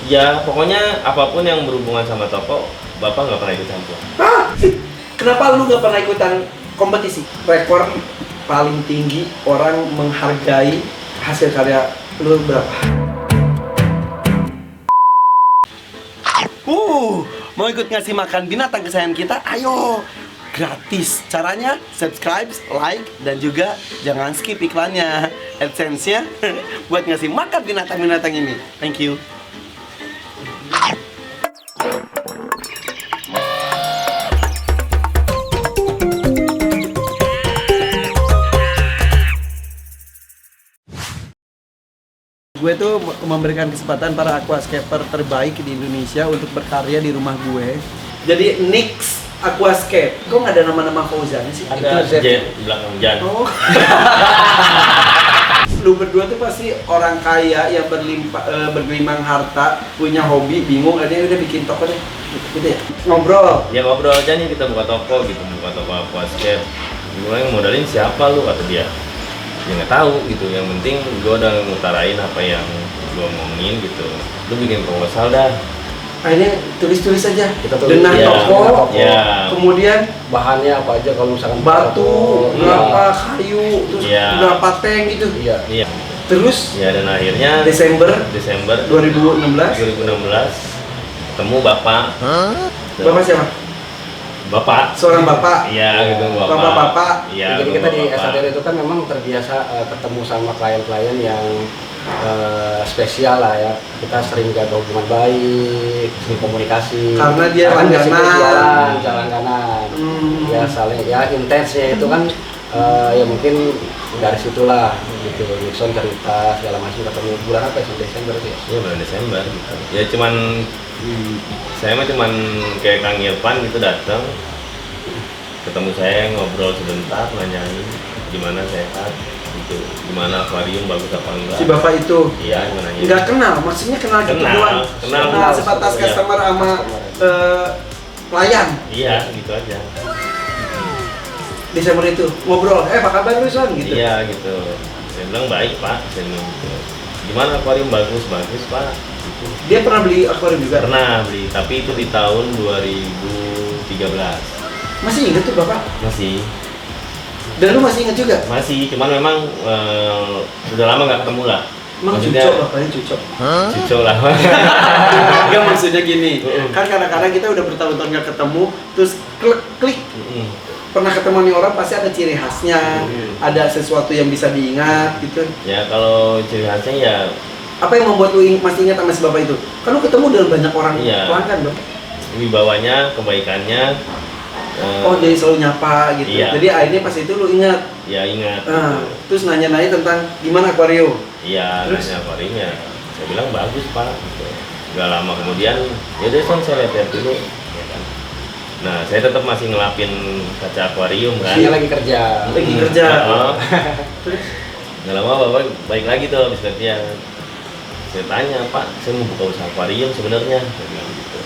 Ya pokoknya apapun yang berhubungan sama toko, bapak nggak pernah ikut campur. Hah? Kenapa lu nggak pernah ikutan kompetisi? Rekor paling tinggi orang menghargai hasil karya lu berapa? Mau ikut ngasih makan binatang kesayangan kita? Ayo! Gratis. Caranya subscribe, like, dan juga jangan skip iklannya. AdSense-nya buat ngasih makan binatang-binatang ini. Thank you. Gue tuh memberikan kesempatan para aquascaper terbaik di Indonesia untuk berkarya di rumah gue. Jadi Nix Aquascape. Kok nggak ada nama-nama Fauzan sih? Ada Jet belakang Jan. Oh. Lu berdua tuh pasti orang kaya yang bergelimang harta, punya hobi, bingung, ada udah bikin toko deh. Gitu ya. Ngobrol. Ya ngobrol aja nih, kita buka toko gitu, buka toko aquascape. Gue yang modalin siapa lu, kata dia. Ya nggak tahu gitu, yang penting gue udah ngutarain apa yang gue omongin gitu. Lu bikin proposal dah. Akhirnya tulis-tulis aja. Kita tulis denah ya, toko. ya. Kemudian bahannya apa aja kalau misalkan batu, iya. berapa kayu, terus Iya. berapa tank gitu. Iya. Iya. Terus Ya dan akhirnya Desember 2016 ketemu bapak. Bapak siapa? Bapak. Seorang bapak. Iya gitu bapak. Bapak-bapak. Iya. Jadi kita di bapak. SATR itu kan memang terbiasa ketemu sama klien-klien yang spesial lah ya. Kita sering jaga hubungan baik, sering komunikasi. Karena dia kan langganan. jalan kanan. Hmm. Ya saling ya intensnya itu kan ya mungkin dari situlah gitu. Nixon cerita segala macam, ketemu bulan apa ya? Desember sih. Iya bulan Desember gitu. Ya cuman saya mah cuman kayak Kang Irfan gitu datang, ketemu saya, ngobrol sebentar, nanyain gimana sehat gitu, gimana akuarium bagus apa enggak. Si bapak itu Iya, gimana ya? nggak kenal, maksudnya kenal gitu Kenal, doang. kenal. Sebatas Iya. customer sama pelayan. Iya, gitu aja. Desember itu ngobrol, apa kabar lu Son gitu. Iya gitu. Saya bilang baik pak, saya bilang gitu. Gimana akuarium bagus pak? Gitu. Dia pernah beli akuarium juga. Pernah beli, tapi itu di tahun 2013. Masih inget tuh bapak? Masih. Dan lu masih inget juga? Masih, cuman memang udah lama nggak ketemu lah. Emang Maksudnya- cucok bapaknya cucok. Cucok lah. Enggak, maksudnya gini, kan kadang-kadang kita udah bertahun-tahun nggak ketemu, terus klik. Pernah ketemu nih orang pasti ada ciri khasnya, ada sesuatu yang bisa diingat gitu. Ya kalau ciri khasnya ya Apa yang membuat lu masih ingat sama si bapak itu? Kan lu ketemu dengan banyak orang Iya. pelanggan dong. wibawanya, kebaikannya. Oh jadi selalu nyapa gitu. Iya. Jadi akhirnya pas itu lu ingat. Ya ingat. Nah, gitu. terus nanya-nanya tentang gimana akuarium. Iya, Terus? nanya akuariumnya. Saya bilang bagus pak. Gitu. Gak lama kemudian, ya udah Son saya lihat dulu. Ya kan. Nah saya tetap masih ngelapin kaca akuarium kan. Dia lagi kerja. Lagi kerja. Oh. Terus Gak lama bapak baik lagi tuh habis kerja. Saya tanya, Pak, saya mau buka usaha akuarium sebenarnya. Saya bilang gitu.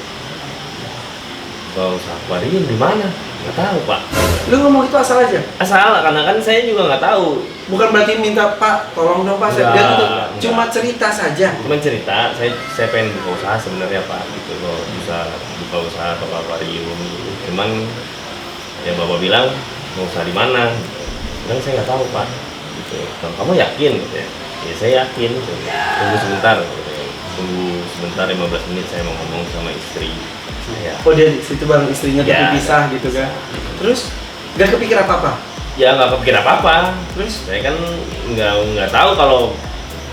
Buka usaha akuarium di mana? Nggak tahu, Pak. lu ngomong itu asal aja. Asal, karena kan saya juga nggak tahu. Bukan berarti minta Pak, tolong dong Pak, saya Enggak, gitu. enggak. Cuma cerita saja. Cuman cerita, saya pengen buka usaha sebenarnya, Pak. Gitu loh, bisa buka usaha toko akuarium. Gitu. Cuman ya bapak bilang mau usaha di mana? Bilang saya nggak tahu, Pak. Gitu. Kamu yakin? Gitu ya. Ya saya yakin. Gitu. Tunggu sebentar. Gitu. Tunggu sebentar 15 menit saya mau ngomong sama istri saya. Oh dia di situ bareng istrinya Ya. tapi pisah gitu kan. Terus gak kepikir apa-apa. Ya nggak kepikir apa-apa. Terus Saya kan nggak tahu kalau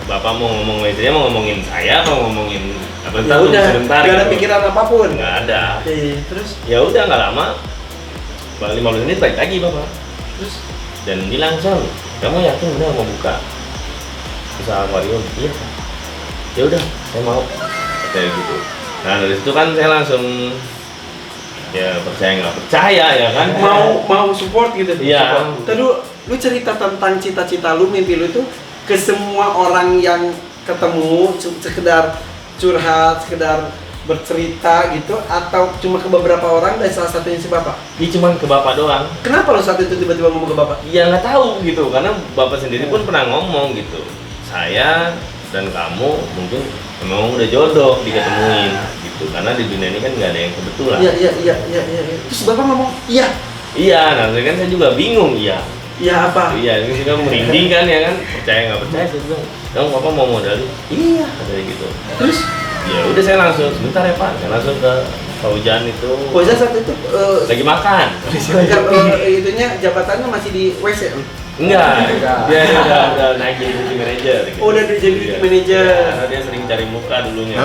bapak mau ngomong istrinya, mau ngomongin saya, mau ngomongin apa ya udah, sebentar. gak ada gitu. pikiran apapun. Nggak ada. Terus Ya udah nggak lama. 15 menit balik lagi bapak. terus Dan bilang, Son, kamu yakin benar mau buka usaha akuarium? Iya. Ya udah, saya mau. Kayak gitu. Nah dari situ kan saya langsung ya percaya nggak percaya ya kan. mau support gitu. Iya. Terus lu cerita tentang cita-cita lu, mimpi lu itu ke semua orang yang ketemu, sekedar curhat, sekedar bercerita gitu, atau cuma ke beberapa orang dan salah satunya si bapak? Dia cuma ke bapak doang. Kenapa lo saat itu tiba-tiba ngomong ke bapak? Ya nggak tahu gitu, karena bapak sendiri pun pernah ngomong gitu. Saya dan kamu mungkin memang udah jodoh diketemuin gitu, karena di dunia ini kan nggak ada yang kebetulan. Iya. Terus Bapak ngomong, iya. Iya, nah kan saya juga bingung, iya. Iya apa? Iya, ini juga merinding kan ya kan, percaya nggak percaya saya bilang, kamu Papa mau modalin? Iya, katanya gitu. Terus? Ya udah saya langsung, sebentar ya Pak, saya langsung ke Pak Hujan itu. Fauzan saat itu Lagi makan. itunya jabatannya masih di WC. Enggak, dia udah naik jadi duty manager. Gitu. Oh, udah jadi duty Iya. manager. Iya, karena dia sering cari muka dulunya.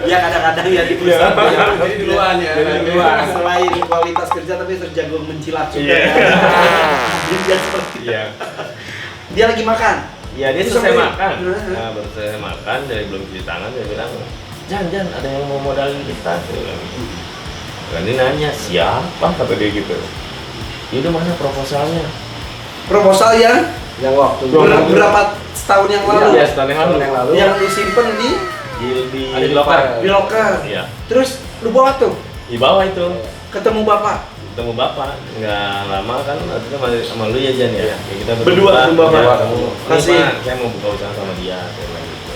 Ya kadang-kadang ya di perusahaan Jadi duluan ya. Jadi duluan. Selain kualitas kerja tapi terjago mencilat juga. Iya. Jadi dia seperti itu. Iya. Dia lagi makan. Iya, dia Terus selesai sampai- makan. Nah, baru selesai makan, dari belum cuci tangan, dia bilang, Jan, ada yang mau modalin kita. Dia bilang gitu. Dan dia nanya, siapa? Kata dia gitu. Ya udah, mana proposalnya? Proposal yang Yang waktu berapa setahun yang lalu? Iya, setahun yang lalu. Yang disimpan di Di Ada di loker. di loker. Iya. Terus lu bawa tuh Di bawah itu. ketemu bapak. Ketemu bapak, nggak lama kan, artinya sama lu ya Jan ya? Ya kita Berdua ketemu bapak. Ya, ketemu. Ini Kasih. Pak, saya mau buka usaha sama dia, saya bilang gitu.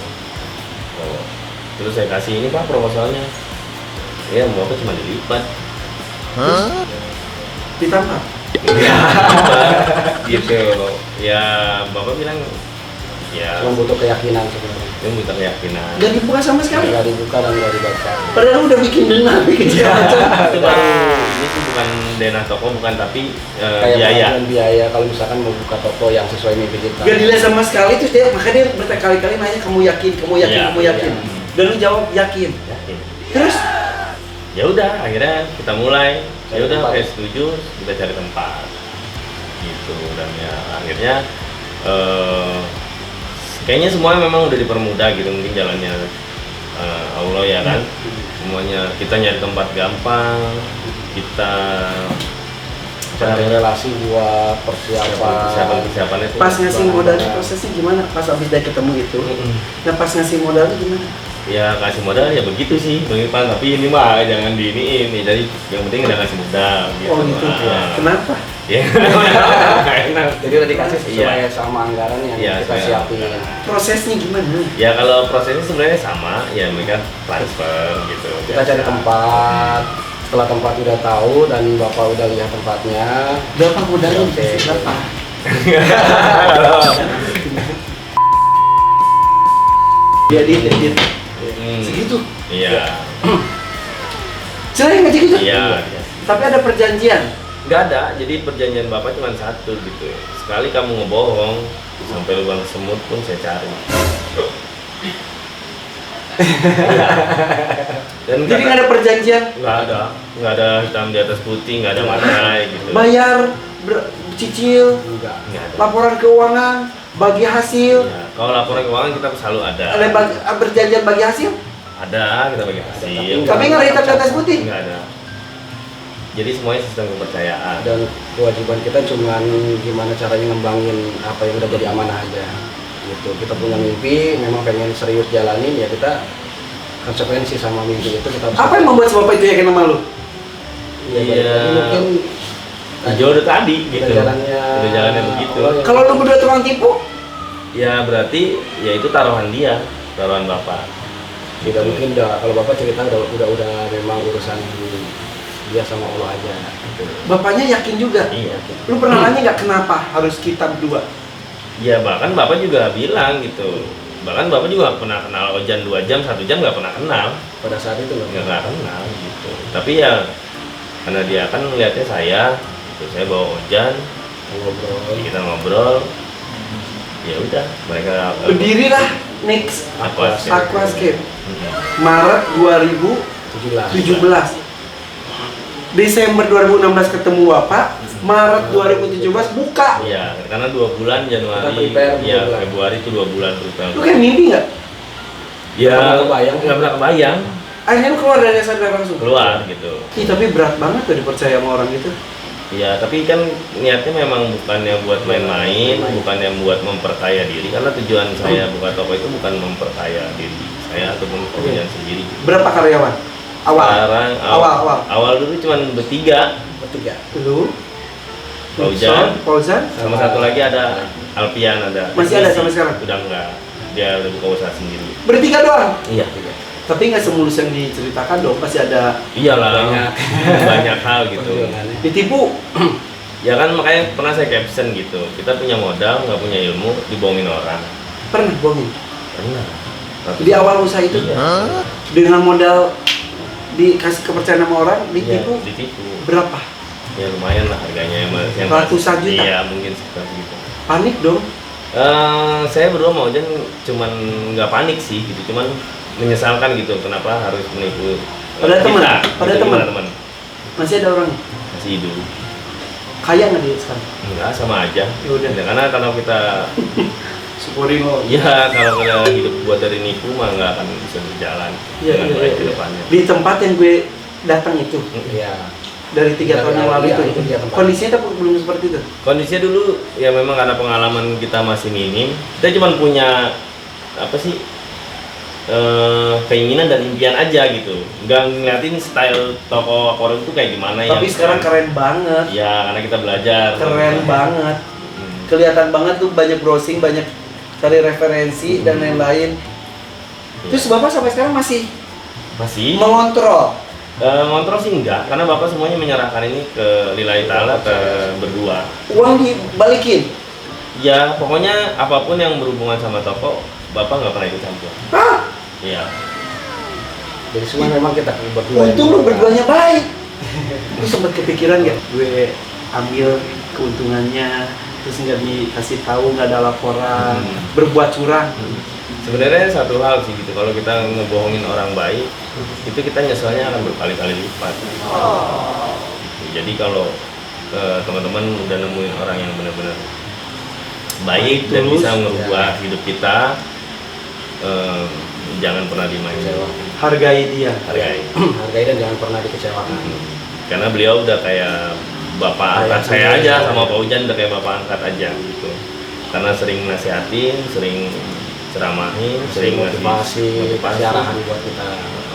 Oh. Terus saya kasih ini Pak proposalnya. Ya mau apa cuma dilipat. Ditambah. Gitu. Ya bapak bilang ya cuma butuh keyakinan sebenarnya. dia minta keyakinan. Gak dibuka sama sekali. Nggak dibuka dan nggak dibaca. Padahal udah bikin dana, bikin segala macam. Itu baru ini tuh bukan dana toko bukan tapi Kayak biaya. pengajuan biaya kalau misalkan mau buka toko yang sesuai mimpi kita. Gak dilihat sama sekali terus dia makanya dia berkali-kali nanya kamu yakin, Iya, kamu yakin. iya. Dan lu jawab yakin. Yakin. Terus Ya udah akhirnya kita mulai. Ya Cari udah tempat. saya setuju kita cari tempat. Gitu dan ya akhirnya kayaknya semuanya memang udah dipermudah gitu, mungkin jalannya Allah ya kan. Semuanya kita nyari tempat gampang, kita Cari relasi buat persiapan. persiapan itu pas ngasih Bahan modalnya bakar. prosesnya gimana? Pas habis dari ketemu itu. Mm-mm. Nah pas ngasih modalnya gimana? Ya kasih modal ya begitu sih Bang Irfan, tapi ini mah jangan diiniin nih, jadi yang penting udah kasih modal gitu. Oh gitu. Ah. Kenapa? Ya. Nggak enak. Jadi udah dikasih sesuai Iya. sama anggaran yang Iya, kita sesuai siapin. anggaran. Prosesnya gimana? Ya kalau prosesnya sebenarnya sama, ya mereka transfer gitu. Kita cari tempat. Setelah tempat udah tahu dan bapak udah lihat tempatnya, Berapa modalnya? Oke. Berapa? Dia di Hmm. segitu. Iya. Selain aja gitu. Iya. Tapi ada perjanjian. Nggak ada, jadi perjanjian bapak cuma satu gitu. Sekali kamu ngebohong, sampai lubang semut pun saya cari. Dan Jadi nggak ada perjanjian. nggak ada hitam di atas putih, nggak ada materai gitu. Bayar, cicil, enggak. Nggak ada. laporan keuangan, bagi hasil. Ya, kalau laporan keuangan kita selalu ada. Ada perjanjian bagi hasil. Ada, kita bagi hasil. Tapi nggak ada hitam di atas putih. Nggak ada. Jadi semuanya sistem kepercayaan. Dan kewajiban kita cuman gimana caranya ngembangin apa yang udah jadi amanah aja. Gitu. Kita punya mimpi, memang pengen serius jalanin ya kita konsekuensi sama mimpi itu kita harus. Apa yang membuat si bapak itu yakin sama lu? Ya, Iya. jadi mungkin Jodoh tadi gitu. udah jalannya. Udah jalannya begitu. Allah yang- Kalau lu berdua tukang tipu, Ya berarti ya itu taruhan dia, taruhan bapak. tidak mungkin udah kalau bapak cerita udah memang urusan dia sama Allah aja. Gitu. bapaknya yakin juga. Iya. Lu pernah nanya nggak kenapa harus kita berdua? Ya bahkan bapak juga bilang gitu. Bahkan bapak juga pernah kenal Ojan 2 jam, 1 jam nggak pernah kenal, Pada saat itu loh. nggak kenal gitu. Tapi ya karena dia kan melihatnya saya, gitu. Saya bawa Ojan, Ngobrol. jadi kita ngobrol. Ya udah, mereka Berdirilah Next Aquascape Maret 2017. 17. Desember 2016 ketemu Bapak, Maret 2017 buka. Iya, karena 2 bulan Januari, Kita prepare ya 2 bulan. Februari itu 2 bulan terus. Lu kayak mimpi nggak? Ya, Nggak pernah kebayang. nggak pernah kebayang Akhirnya lu keluar dari sadar langsung. keluar gitu. Ih, tapi berat banget tuh dipercaya sama orang gitu. Ya, tapi kan niatnya memang bukannya buat main-main, bukannya buat memperkaya diri. Karena tujuan saya buka toko itu bukan memperkaya diri saya ataupun pekerjaan sendiri. Berapa karyawan? Awal. Sekarang awal dulu cuma bertiga, Bertiga. Lu, Fauzan, Fauzan, sama satu lagi ada Alpian ada. Masih ada sampai sekarang? Udah enggak. dia udah buka usaha sendiri. Bertiga doang. Iya. Tapi nggak semulus yang diceritakan dong, pasti ada Iyalah, Banyak. banyak hal gitu. ditipu. Ya kan makanya pernah saya caption gitu. Kita punya modal, nggak punya ilmu, dibohongin orang. Pernah bohongin. Pernah. Di awal usaha itu Iya. dengan modal dikasih kepercayaan sama orang Iya, ditipu ditipu. berapa? Ya lumayan lah harganya yang Ratusan juta? Iya, mungkin sekitar segitu. Panik dong. Saya berdua mau Ojan cuman nggak panik sih gitu, cuman menyesalkan gitu kenapa harus menipu Pada kita, teman? gitu, Pada gimana, teman? Masih ada orang masih hidup. kaya nggak dia sekarang? Enggak, sama aja. Ya udah. Ya, karena kalau kita Syukurin lo. ya kalau kita hidup buat dari nipu mah nggak akan bisa berjalan dengan baik ke depannya. Di tempat yang gue datang itu Iya. dari 3 tahun yang lalu Iya, itu, itu dia tempat. kondisinya belum seperti itu. Kondisinya dulu ya memang karena pengalaman kita masih minim, kita cuma punya apa sih keinginan dan impian aja gitu, nggak ngeliatin style toko aquarium itu kayak gimana. Tapi yang sekarang keren banget, ya karena kita belajar keren banget, Hmm. kelihatan banget tuh, banyak browsing, banyak cari referensi dan lain-lain. Terus bapak sampai sekarang masih masih mengontrol. ngontrol sih enggak, karena bapak semuanya menyerahkan ini ke lillahi ta'ala, ke berdua. Uang dibalikin. Ya pokoknya apapun yang berhubungan sama toko bapak nggak pernah ikut campur. Hah? Iya. Jadi semua memang kita berdua. Untung lu berduanya baik. Lu sempat kepikiran nggak? Gue ambil keuntungannya, terus nggak dikasih tahu, nggak ada laporan, berbuat curang. Sebenarnya satu hal sih gitu, kalau kita ngebohongin orang baik, itu kita nyeselnya akan berkali-kali lipat. Gitu. Jadi kalau teman-teman udah nemuin orang yang benar-benar baik dan Tulus, bisa merubah hidup kita, jangan pernah dimainin. Hargai dia. Hargai. Hargai dan jangan pernah dikecewakan. Karena beliau udah kayak bapak angkat saya aja, sama Pak Ujan udah kayak bapak angkat aja gitu. Karena sering nasihatin, sering ceramahin, sering ngasih Motivasi, arahan buat kita.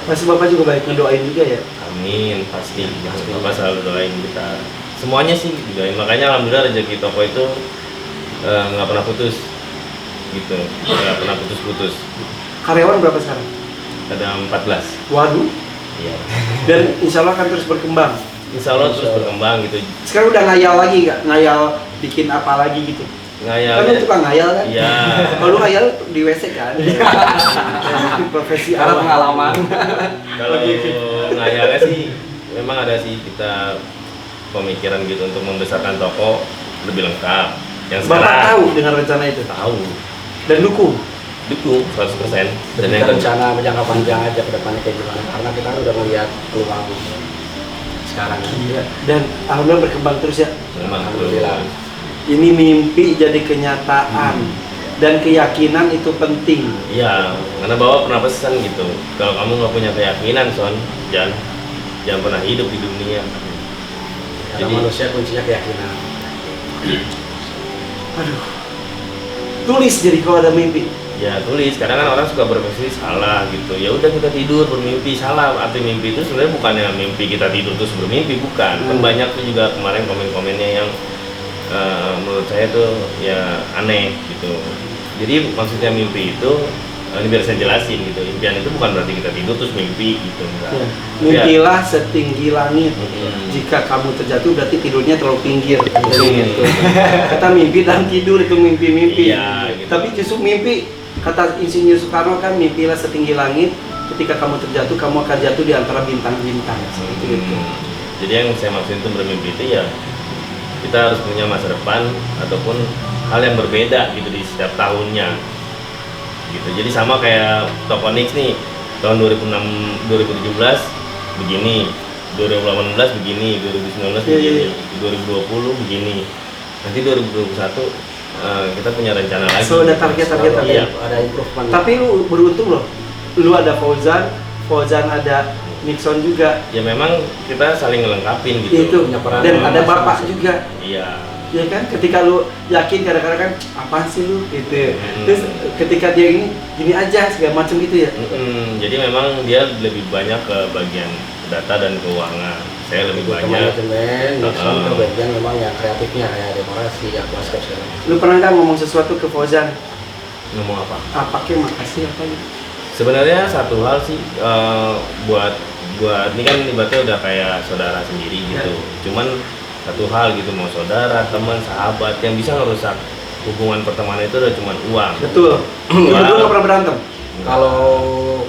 Masih bapak juga baik ngedoain juga ya. Amin, pasti. Bapak selalu doain kita. Semuanya sih didoain. Makanya alhamdulillah rezeki toko itu nggak pernah putus, gitu. Nggak pernah putus-putus. Karyawan berapa sekarang? Ada 14. Waduh. Iya. Dan insya Allah akan terus berkembang. Insya Allah terus berkembang gitu. Sekarang udah ngayal lagi nggak? Ngayal bikin apa lagi gitu? Ngayal. Kan lu tukang ngayal kan? Iya. Kalau lu ngayal di WC kan? Profesi Karena awal. pengalaman. Kalau ngayalnya sih memang ada sih kita pemikiran gitu untuk membesarkan toko lebih lengkap. Yang Bapak sekarang tahu dengan rencana itu tahu, dan dukung. dukung 100%. Dan yang Kita rencana jangka panjang aja ke depannya kayak gimana. Karena kita udah melihat peluang sekarang. Iya. Dan alhamdulillah berkembang terus ya. memang Alhamdulillah. Ini mimpi jadi kenyataan dan keyakinan itu penting. Iya, karena Bapak pernah pesan gitu. Kalau kamu nggak punya keyakinan, Son, jangan pernah hidup di dunia. Karena manusia kuncinya keyakinan. Aduh. Tulis jadi kalau ada mimpi. Ya tulis, kadang kan orang suka berpikir salah gitu. Ya udah kita tidur bermimpi, salah. Arti mimpi itu sebenarnya bukannya mimpi kita tidur terus bermimpi, bukan. Kan banyak tuh juga kemarin komen-komennya yang menurut saya tuh ya aneh gitu. Jadi maksudnya mimpi itu ini biar saya jelasin gitu. Impian itu bukan berarti kita tidur terus mimpi gitu, enggak. Ya. Tapi Mimpilah setinggi langit. Mm-mm. Jika kamu terjatuh berarti tidurnya terlalu pinggir. Mm. Gitu. Kita mimpi dan tidur itu mimpi-mimpi. Iya, gitu. Tapi justru mimpi, kata Insinyur Soekarno kan, mimpilah setinggi langit. Ketika kamu terjatuh, kamu akan jatuh di antara bintang-bintang. Seperti itu. Jadi yang saya maksud itu bermimpi itu ya kita harus punya masa depan ataupun hal yang berbeda gitu di setiap tahunnya gitu. Jadi sama kayak Tokonix nih, tahun 2017 begini, 2018 begini, 2019 begini, 2020 begini, nanti 2021 kita punya rencana lagi. So, ada target-target Selalu Iya. ada improvement. Tapi lu beruntung loh. Lu ada Fauzan ada Nixon juga. Ya memang kita saling ngelengkapin gitu. Itu. punya peran Dan ada bapak masing-masing. juga. Iya. Ya kan, ketika lu yakin kadang-kadang kan apaan sih lu gitu. Hmm. Terus ketika dia gini aja segala macam gitu ya. Jadi memang dia lebih banyak ke bagian data dan keuangan. Saya lebih Buat banyak. manajemen, Nixon Uh-uh. ke bagian memang yang kreatifnya kayak dekorasi, aquascape segala macam. Lu pernah nggak ngomong sesuatu ke Fauzan? ngomong apa? Apa kek makasih apa gitu? Sebenarnya satu hal sih buat ini kan ibaratnya udah kayak saudara sendiri gitu. Cuman satu hal gitu, mau saudara, teman, sahabat yang bisa ngerusak hubungan pertemanan itu udah cuman uang. Betul. Lu berdua nggak pernah berantem?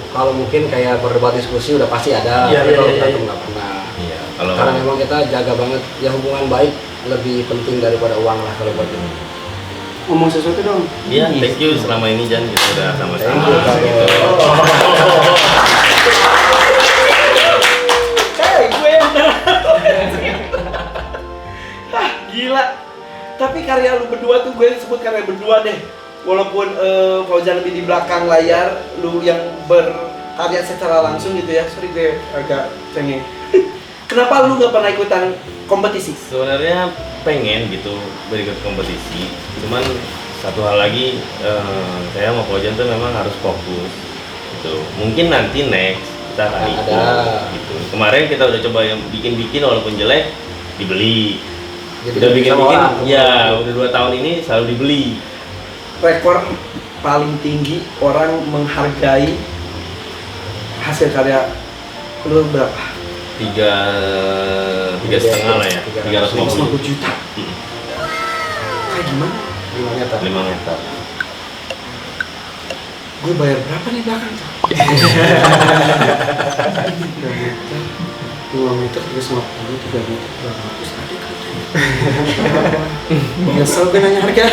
Kalau mungkin kayak berdebat diskusi udah pasti ada, Iya, tapi kalau iya, iya. berantem nggak pernah. Iya, kalau Karena memang kita jaga banget ya, hubungan baik lebih penting daripada uang lah kalau buat ini. Ngomong sesuatu dong. iya, thank you selama ini Jan, kita udah sama-sama Thank you, gitu. Gue yang gila. Tapi karya lu berdua tuh gue sebut karya berdua deh. Walaupun Fauzan lebih di belakang layar, lu yang berkarya secara langsung gitu ya. Sorry gue agak cengeng. Kenapa lu nggak pernah ikutan kompetisi? Sebenarnya pengen gitu berikut kompetisi, cuman satu hal lagi, saya sama Fauzan tuh memang harus fokus gitu. Mungkin nanti next kita akan ikut gitu. Kemarin kita udah coba yang bikin walaupun jelek dibeli. Jadi Udah bikin sama orang. ya udah 2 tahun ini selalu dibeli. Rekor paling tinggi orang menghargai hasil karya lu berapa? 3,5 lah ya, 350 350 juta. Kayak gimana? 5 meter. 5 meter. Gue bayar berapa nih belakang? 2 meter, 350, 3 meter, 200 tadi katanya. Nyesel gue nanya harga.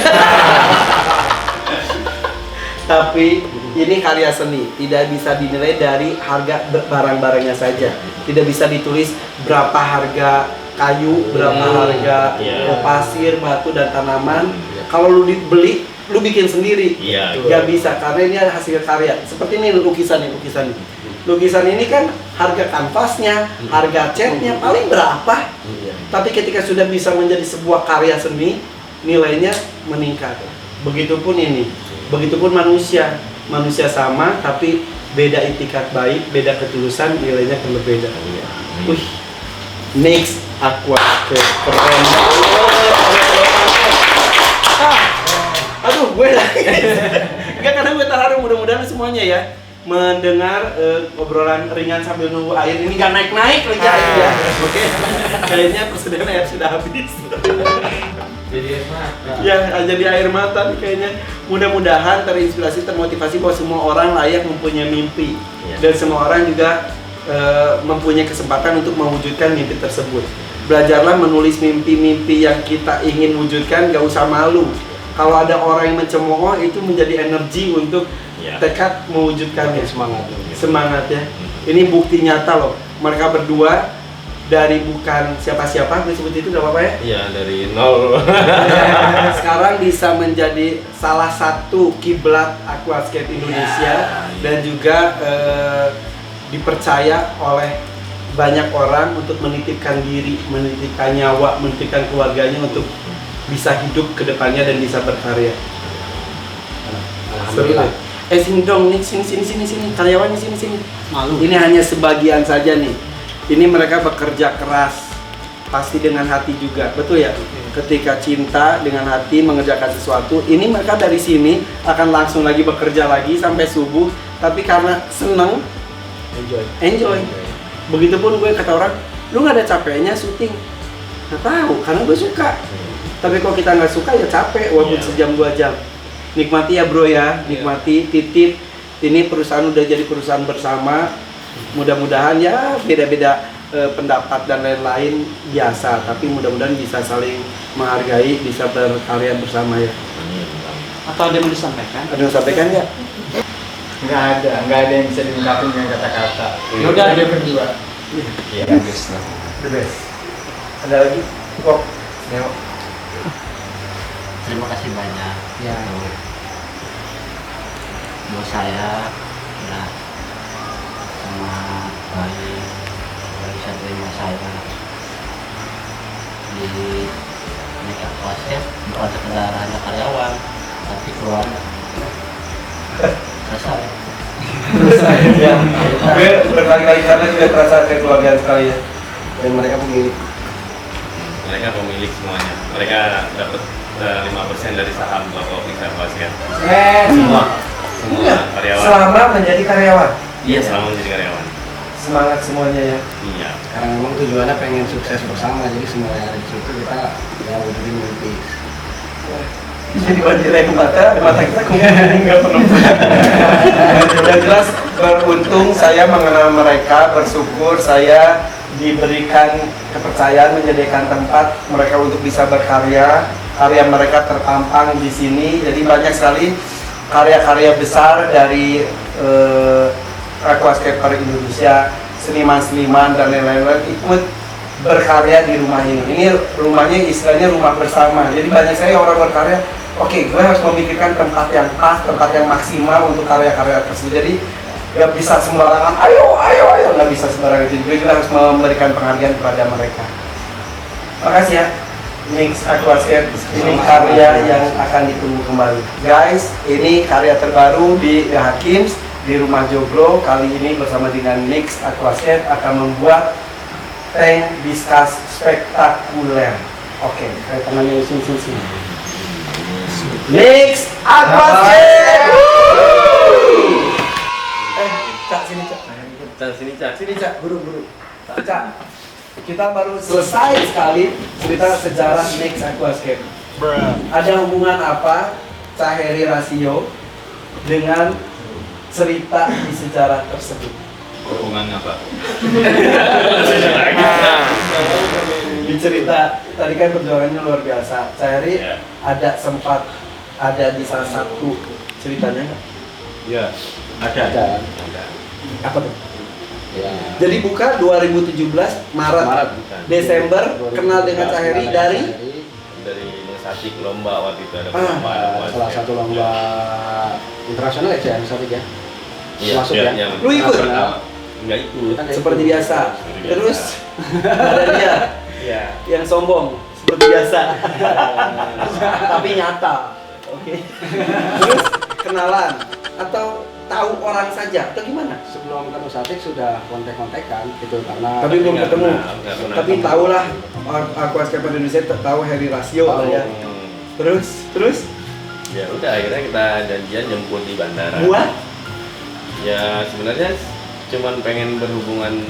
Tapi ini karya seni, tidak bisa dinilai dari harga barang-barangnya saja. Tidak bisa ditulis berapa harga kayu, berapa harga pasir, batu dan tanaman. Kalau lu dibeli, lu bikin sendiri. Iya. Gak bisa karena ini hasil karya. Seperti ini lukisan ini. Lukisan ini kan harga kanvasnya, harga catnya paling berapa? Tapi ketika sudah bisa menjadi sebuah karya seni, nilainya meningkat. Begitupun ini, begitupun manusia. Manusia sama, tapi beda itikat baik, beda ketulusan, nilainya akan berbeda. Wih, next Aqua keren. Aduh, gue lagi. Enggak, karena gue terharu, mudah-mudahan semuanya ya mendengar obrolan ringan sambil nunggu air ini nggak naik-naik lagi airnya. Oke, kayaknya persediaan air sudah habis. Jadi air mata. Ya, jadi air mata nih kayaknya. Mudah-mudahan terinspirasi, termotivasi bahwa semua orang layak mempunyai mimpi. Dan semua orang juga mempunyai kesempatan untuk mewujudkan mimpi tersebut. Belajarlah menulis mimpi-mimpi yang kita ingin wujudkan, gak usah malu. Kalau ada orang yang mencemooh, itu menjadi energi untuk tekad mewujudkannya. Semangat ya. Ini bukti nyata loh. Mereka berdua dari bukan siapa-siapa, gue sebut itu gak apa-apa ya? Iya, dari nol. Sekarang bisa menjadi salah satu kiblat aquascape Indonesia dan juga dipercaya oleh banyak orang untuk menitipkan diri, menitipkan nyawa, menitipkan keluarganya untuk bisa hidup ke depannya dan bisa berkarya. Alhamdulillah. Sini dong, nih sini, karyawannya sini. Malu. Ini hanya sebagian saja nih. Ini mereka bekerja keras, pasti dengan hati juga, betul ya? Ketika cinta dengan hati mengerjakan sesuatu, ini mereka dari sini akan langsung lagi bekerja lagi sampai subuh. Tapi karena seneng, enjoy. Begitupun gue kata orang, lu nggak ada capeknya syuting? Nggak tahu, karena gue suka. Tapi kalau kita nggak suka ya capek, walaupun sejam 2 jam. Nikmati ya bro ya, nikmati, titip. Ini perusahaan udah jadi perusahaan bersama. Mudah-mudahan ya beda-beda pendapat dan lain-lain biasa, tapi mudah-mudahan bisa saling menghargai, bisa berkarya bersama ya. Atau ada yang mau disampaikan? Ada yang sampaikan nggak? Nggak ada yang bisa diungkapin dengan kata-kata. Ya udah, ada berdua. Iya. Bagus lah. The best. Ada lagi? Kok? Neo. Terima kasih banyak Ya. buat saya ya sama baik bisa terima saya di Mega Aquascape, bukan sekedar hanya karyawan tapi keluarga. Selesai. Ya, gue berkali-kali karena juga terasa kekeluargaan sekali ya. Dan mereka pemilik. Mereka pemilik semuanya. Mereka dapat udah 5% dari saham Bapak Optik Aquascape. Semua. Semua karyawan. Selama menjadi karyawan. Iya, selama menjadi karyawan. Semangat semuanya ya. Iya. Karena memang tujuannya pengen sukses bersama, jadi semua yang ada di situ kita ya wujudin mimpi. Jadi wajib mata kita kemudian nggak pernah. Yang jelas beruntung saya mengenal mereka, bersyukur saya diberikan kepercayaan menjadikan tempat mereka untuk bisa berkarya. Karya mereka terpampang di sini, jadi banyak sekali karya-karya besar dari aquascaper Indonesia, seniman-seniman dan lain-lain ikut berkarya di rumah ini. Ini rumahnya istilahnya rumah bersama. Jadi banyak sekali orang berkarya. Oke, gue harus memikirkan tempat yang pas, tempat yang maksimal untuk karya-karya tersebut. Jadi nggak bisa sembarangan. Ayo, nggak bisa sembarangan. Jadi kita harus memberikan penghargaan kepada mereka. Makasih ya. Nix Aquascape, ini karya yang akan ditunggu kembali. Guys, ini karya terbaru di The Hakims di Rumah Joglo. Kali ini bersama dengan Nix Aquascape akan membuat tank diskus spektakuler. Oke, saya tangannya sini. Nix Aquascape. Cak sini Cak. Sini Cak, buru. Cak. Kita baru selesai sekali cerita sejarah Nix Aquascape. Ada hubungan apa Cak Heri Rasio dengan cerita di sejarah tersebut? Hubungan apa? Di cerita tadi kan perjuangannya luar biasa. Cak Heri ada sempat ada di salah satu ceritanya nggak? Iya, Ada. Apa tuh? Ya. Jadi buka 2017 Maret. Desember kenal dengan Cak Heri dari Satik lomba waktu itu ada Salah satu lomba internasional ya, misalnya ya. Iya, Masuk ya. Lu ikut? Enggak ikut. Seperti biasa. Seperti biasa. Terus ada dia Iya. yang sombong seperti biasa. Tapi nyata. Oke. Terus kenalan atau tahu orang saja atau gimana? Sebelum ketemu Satik sudah kontek-kontekan gitu karena Tapi belum nggak ketemu. pernah Tapi ketemu. tahulah Aquascape Indonesia tahu Heri Rasio lah ya. Terus Ya udah akhirnya kita janjian jemput di bandara. buat Ya sebenarnya cuman pengen berhubungan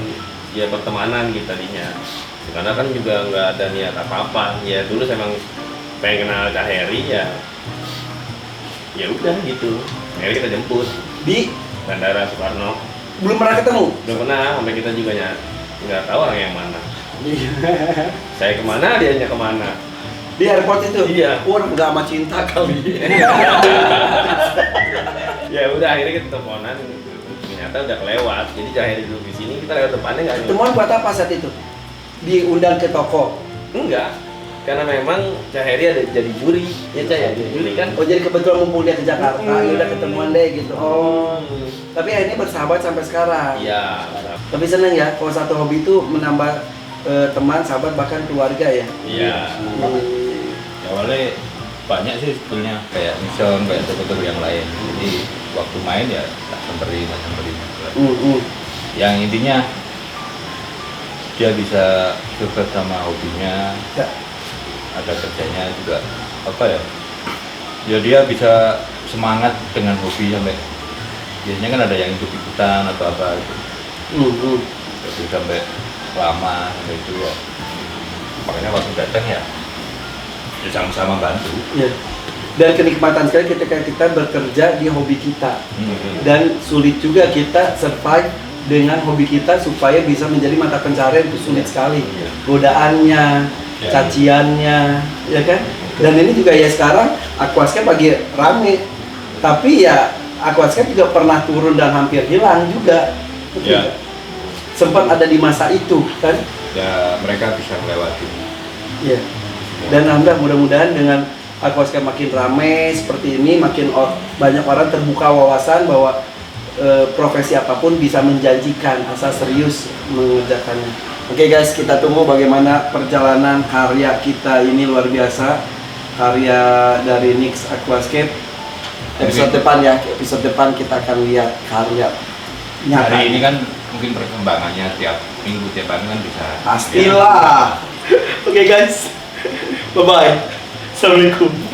ya pertemanan gitu tadinya. Karena kan juga nggak ada niat apa-apa. Ya dulu saya emang pengen kenal Cak Heri ya. Ya udah gitu. Akhirnya kita jemput di Bandara Soekarno. belum pernah ketemu. Belum pernah, sampai kita juga nggak tahu orang yang mana. Saya kemana, dianya kemana. Di airport itu. Iya. Orang nggak sama cinta kali. Ya udah akhirnya kita teleponan. Ternyata udah kelewat. Jadi Cak Heri dulu di sini, kita lewat depannya nggak ada. Ketemuan buat apa saat itu? Diundang ke toko. Enggak. Karena memang Cak Heri ada jadi juri. Ya Cak ya, jadi juri kan. Oh jadi kebetulan mumpung dia ke Jakarta, ya udah ketemuan deh gitu. Oh. Tapi akhirnya bersahabat sampai sekarang. Iya. Tapi seneng ya, kalau satu hobi itu menambah teman, sahabat, bahkan keluarga ya. Iya. Awalnya banyak sih sebetulnya kayak mission kayak foto yang lain, jadi waktu main ya tak samperin yang intinya dia bisa sukses sama hobinya, Ya. ada kerjanya juga apa ya dia bisa semangat dengan hobi sampai biasanya kan ada yang ikut-ikutan atau apa gitu. Jadi sampai lama sampai itu ya makanya waktu datang ya sama-sama bantu. Ya. Dan kenikmatan sekali ketika kita bekerja di hobi kita. Dan sulit juga kita survive dengan hobi kita supaya bisa menjadi mata pencarian itu sulit sekali. Godaannya, caciannya, ya kan? Dan ini juga ya sekarang Aquascape lagi rame. Tapi ya Aquascape juga pernah turun dan hampir hilang juga. Ya. Sempat ada di masa itu kan? Ya mereka bisa melewati. Iya. Dan alhamdulillah mudah-mudahan dengan Aquascape makin ramai seperti ini, makin banyak orang terbuka wawasan bahwa profesi apapun bisa menjanjikan asal serius mengerjakannya. Oke guys, kita tunggu bagaimana perjalanan karya kita ini luar biasa. Karya dari Nix Aquascape. Episode depan ya, episode depan kita akan lihat karya nyata. Hari ini kan mungkin perkembangannya tiap minggu tiap hari kan bisa. Pastilah. Oke guys. Bye bye. Assalamualaikum.